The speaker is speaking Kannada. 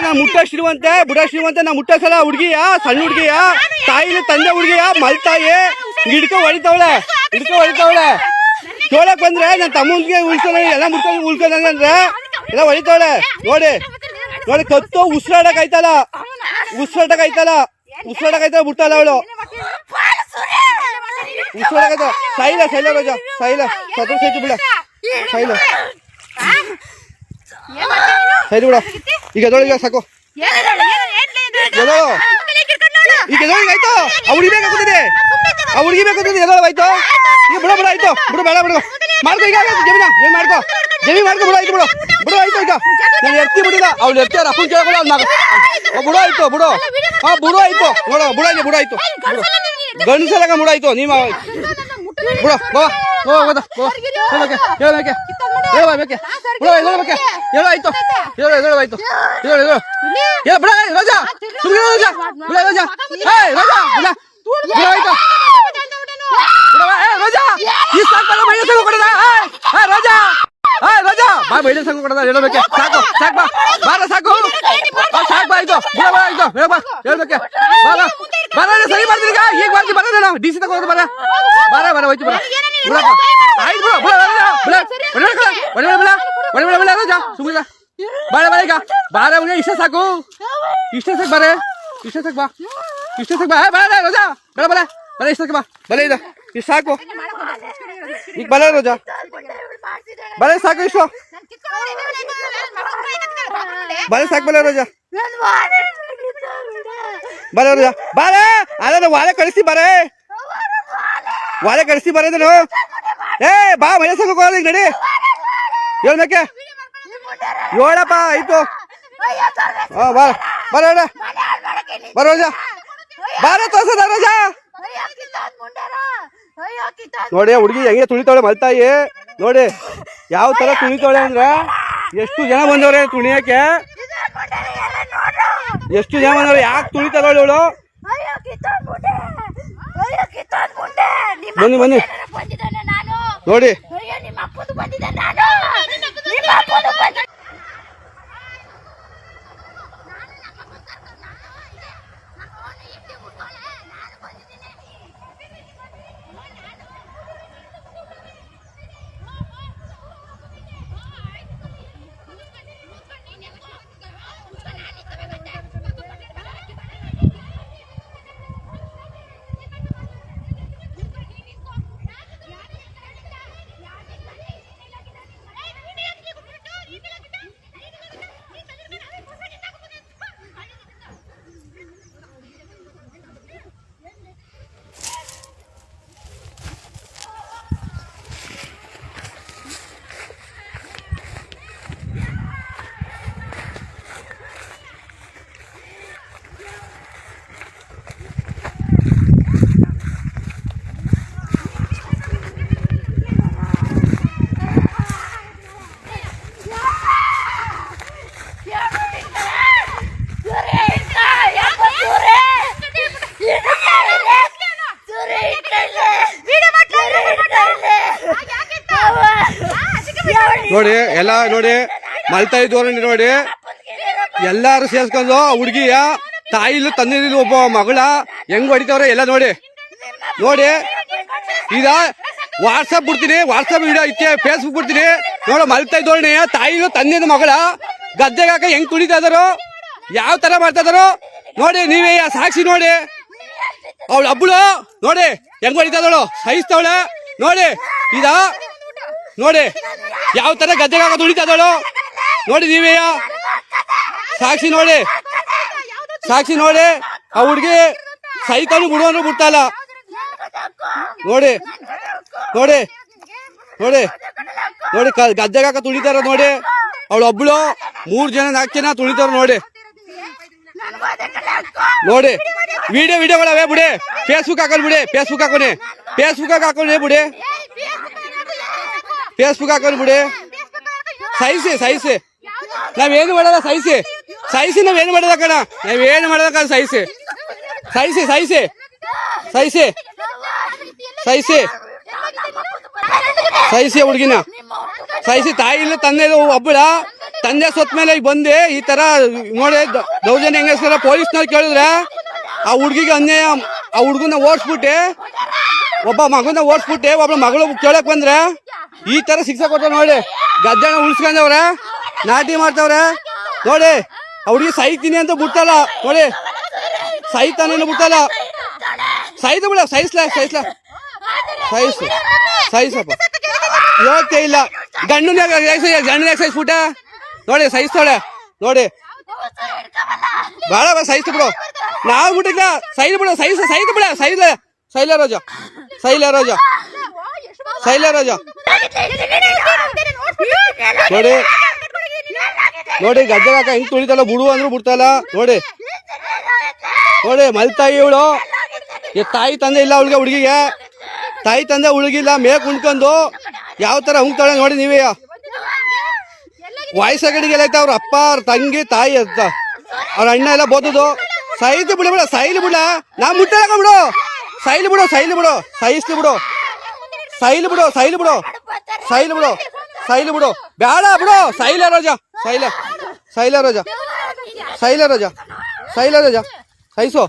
ನಾ ಮುಟ್ಟ ಶ್ರೀಮಂತೆ ಬುಡ ಶ್ರೀಮಂತೆ ನಾ ಮುಟ್ಟಸಲ ಹುಡ್ಗಿಯ ಸಣ್ಣ ಹುಡ್ಗಿಯ ತಾಯಿನ ತಂದೆ ಹುಡ್ಗಿಯ ಮಲ್ತಾಯಿ ಹಿಡ್ಕ ಹೊಡಿತಾವಳೆ ಕೇಳಕ್ ಬಂದ್ರೆ ನನ್ನ ತಮ್ಮನ್ಗೆ ಉಳ್ಸ್ಕೊಂಡ ಎಲ್ಲ ಮುಟ್ಕೊಂಡು ಉಳ್ಕೊಂಡಂದ್ರೆ ಎಲ್ಲ ಹೊಡಿತಾವಳೆ ನೋಡಿ ಕತ್ತು ಉಸಿರಾಡಕ್ ಆಯ್ತಲ್ಲ ಬಿಡ್ತಾಳ ಅವಳು ಉಸಿರಾಡಕ ಸೈಲ ರೋಜ ಸೈಲ ಸತ್ರ ಸೈತು ಬಿಡ ಸೈಲ ಬಿಡ ಈಗ ಎದೊಳಗೆ ಸಾಕು ಈಗ ಎದೊಳಗೆ ಆಯ್ತು ಹುಡುಗಿ ಬೇಕಾಗ್ತದೆ ಎದೊಳಗಾಯ್ತು ಈಗ ಬಿಡ ಆಯ್ತು ಬೇಡ ಮಾಡ್ಕೊ ಈಗ ಜಮೀನ್ ಮಾಡ್ಕೊ ಬಿಡು ಆಯ್ತು ಬಿಡು ಆಯ್ತು ಈಗ ನಾನು ಎತ್ತಿ ಬಿಡಿಲ್ಲ ಅವ್ಳು ಎತ್ತಿ ಅಪ್ಪನ ಕೇಳ್ಕೊಳ್ಳೋ ಬಿಡು ಆಯ್ತು ಬಿಡು ಆಯ್ತು ನೋಡು ಬಿಡು ಆಯ್ತು ಗಂಡಸಲಾಗ ಬಿಡಾಯ್ತು ನೀವು ಬಿಡು ಬಾ ಮಹಿಳೆ ಸಂಘ ಕೊಡದ ಹೇಳಬೇಕೆ ಸಾಕು ಬಾರ ಸಾಕು ಬಾ ಆಯ್ತು ಹೇಳ್ಬೇಕೆ ಸರಿ ಮಾಡ್ತೀನಿ ಈಗ ಮಾಡ್ತೀನಿ ಬರ ನಾವು ಡಿ ಸಿ ತಗೋದು ಬರ ಹೋಯ್ತು ಬಿಡಪ್ಪ ಆಯ್ತು ಬಿಡ ರಾಜಾ ಸುಮ್ಮನೆ ಬಾಳೆ ಈಗ ಬಾರೆ ಇಷ್ಟ ಸಾಕು ಬಾ ರಾಜಾ ಬರ ಇಷ್ಟಕ್ಕೆ ಬಾ ಇದು ಇಷ್ಟು ಸಾಕು ಈಗ ಬಲ ರೋಜಾ ಸಾಕು ಇಷ್ಟು ಸಾಕು ರೋಜಾ ವಾಲೆ ಕಳಿಸಿ ಬರೇ ನಾನು ಬಾ ಮನೆ ಸಾಕು ನಡಿ ಹೇಳ್ಬೇಕೆ ಹೇಳಪ್ಪ ಆಯ್ತು ರೋಜಾ ತೋರ್ಸದ ರೋಜಾ ನೋಡಿ ಹುಡುಗಿ ಹೆಂಗೆ ತುಳಿತಾಳೆ ಮಲ್ತಾಯಿ ನೋಡಿ ಯಾವ ತರ ತುಳಿತಾಳೆ ಅಂದ್ರೆ ಎಷ್ಟು ಜನ ಬಂದವ್ರೆ ತುಳಿಯಕ್ಕೆ ಯಾಕೆ ತುಳಿತಾಳೆ ಅವಳು ಬನ್ನಿ ನೋಡಿ ನೋಡಿ ಎಲ್ಲ ನೋಡಿ ಮಲ್ತಾಯಿ ಧೋರಣಿ ನೋಡಿ ಎಲ್ಲಾರು ಸೇರ್ಸ್ಕೊಂಡು ಹುಡುಗಿಯ ತಾಯಿಲು ತಂದಿದ್ದು ಒಬ್ಬ ಮಗಳ ಹೆಂಗ್ ಹೊಡಿತವ್ರೆ ಎಲ್ಲ ನೋಡಿ ಈಗ ವಾಟ್ಸಪ್ ಬಿಡ್ತೀನಿ ವಿಡಿಯೋ ಐತೆ ಫೇಸ್ಬುಕ್ ಬಿಡ್ತೀನಿ ನೋಡ ಮಲ್ತಾಯಿ ಧೋರಣಿ ತಾಯಿಲು ತಂದಿದ್ದ ಮಗಳ ಗದ್ದೆಗೆ ಹಾಕ ಹೆಂಗ್ ತುಳಿತಾ ಇದಾರೋ ಯಾವ ತರ ಮಾಡ್ತಾ ಇದಾರೋ ನೋಡಿ ನೀವೇ ಸಾಕ್ಷಿ ನೋಡಿ ಅವಳು ಹಬ್ಬಳು ನೋಡಿ ಹೆಂಗ್ ಹೊಡಿತಾ ಇದ್ದಾಳು ಸಹಿಸ್ತವಳೆ ನೋಡಿ ಇದ ನೋಡಿ ಯಾವ ತರ ಗದ್ದೆಗಾಗ ತುಳಿತಾ ಇದ್ದಾಳು ನೋಡಿ ನೀವೇ ಸಾಕ್ಷಿ ನೋಡಿ ಆ ಹುಡ್ಗಿ ಸೈತಾನು ಬಿಡುವನು ಬಿಡ್ತಾಯಿಲ್ಲ ನೋಡಿ ಗದ್ದೆಗಾಕ ತುಳಿತಾರ ನೋಡಿ ಅವಳು ಒಬ್ಳು 3 ಜನ 4 ಜನ ತುಳಿತಾರ ನೋಡಿ ವಿಡಿಯೋಗಳವೆ ಬಿಡಿ ಫೇಸ್ಬುಕ್ ಹಾಕೊಂಡ್ಬಿಡಿ ಫೇಸ್ಬುಕ್ ಹಾಕೊಂಡೆ ಬಿಡಿ ಸಹಿಸಿ ನಾವೇನು ಮಾಡಲ್ಲ ಸಹಿಸಿ ನಾವೇನು ಮಾಡೋದ ಕಣ ಸಹಿಸಿ ಹುಡುಗಿನ ಸಹಿಸಿ ತಾಯಿ ಇಲ್ಲ ತಂದೆ ಒಬ್ಬಳ ತಂದೆ ಸತ್ ಮೇಲೆ ಈಗ ಬಂದು ಈ ತರ ನೋಡಿ ದೌರ್ಜನ್ಯ ಹೆಂಗಸ್ಕರ ಪೊಲೀಸ್ನವ್ರು ಕೇಳಿದ್ರೆ ಆ ಹುಡ್ಗಿಗೆ ಅನ್ಯಾಯ, ಆ ಹುಡ್ಗನ ಓಡಿಸ್ಬಿಟ್ಟೆ, ಒಬ್ಬ ಮಗನ ಓಡಿಸ್ಬಿಟ್ಟೆ, ಒಬ್ಬ ಮಗಳು ಕೇಳಕ್ ಬಂದ್ರೆ ಈ ತರ ಶಿಕ್ಷೆ ಕೊಟ್ಟ ನೋಡಿ. ಗದ್ದೆನ ಉಳಿಸ್ಕೊಂಡವ್ರೆ, ನಾಟಿ ಮಾಡ್ತವ್ರೆ ನೋಡಿ. ಆ ಹುಡುಗಿ ಸಾಯ್ತೀನಿ ಅಂತ ಬಿಡ್ತಲ್ಲ ನೋಡಿ, ಸಾಯ್ತಾನೇನು ಬಿಡ್ತಲ್ಲ. ಸಾಯ್ತು ಬಿಡ, ಸಾಯಿಸಪ್ಪ ಯೋಗ್ಯ ಇಲ್ಲ. ಗಂಡನ ಸಾಯಿಸ್ಬಿಟ್ಟ ನೋಡಿ, ಸಾಯಿಸ್ತಾಳೆ ನೋಡಿ. ಬೇಡ ಸಾಯಿಸ್ತು ಬಿಡು, ನಾವು ಬಿಟ್ಟಿಲ್ಲ, ಸೈಲ್ ಬಿಡು, ಸೈದು ಬಿಡ, ಶೈಲರಾಜ ನೋಡಿ ನೋಡಿ. ಗದ್ದೆ ಹಾಕ ಹೆಂಗ್ ತುಳಿತಲ್ಲ, ಬಿಡು ಅಂದ್ರು ಬಿಡ್ತಲ್ಲ ನೋಡಿ. ಮಲ್ತಾಯಿ ಇವಳು, ತಾಯಿ ತಂದೆ ಇಲ್ಲ ಅವಳಿಗೆ, ಹುಡುಗಿಗೆ ತಾಯಿ ತಂದೆ ಹುಡುಗಿಲ್ಲ, ಮೇಕ್ ಉಣ್ಕೊಂಡು ಯಾವ ತರ ಹುಂಗ್ತಾಳೆ ನೋಡಿ ನೀವೇ. ವಯಸ್ಸಾಗಡಿಗೆಲ್ಲ ಐತೆ ಅವ್ರ ಅಪ್ಪ, ಅವ್ರ ತಂಗಿ, ತಾಯಿ ಅಂತ ಅವ್ರ ಅಣ್ಣ ಎಲ್ಲ ಬೋದದು. ಸೈಲ್ ಬಿಡ, ಸೈಲ್ ಬಿಡ, ನಾ ಮುಟ್ಟಾಕ ಬಿಡು, ಸೈಲ್ ಬಿಡು, ಸೈಸ್ಲಿ ಬಿಡು, ಬೇಡ ಬಿಡು. ಶೈಲರಾಜ ಸೈಸೋ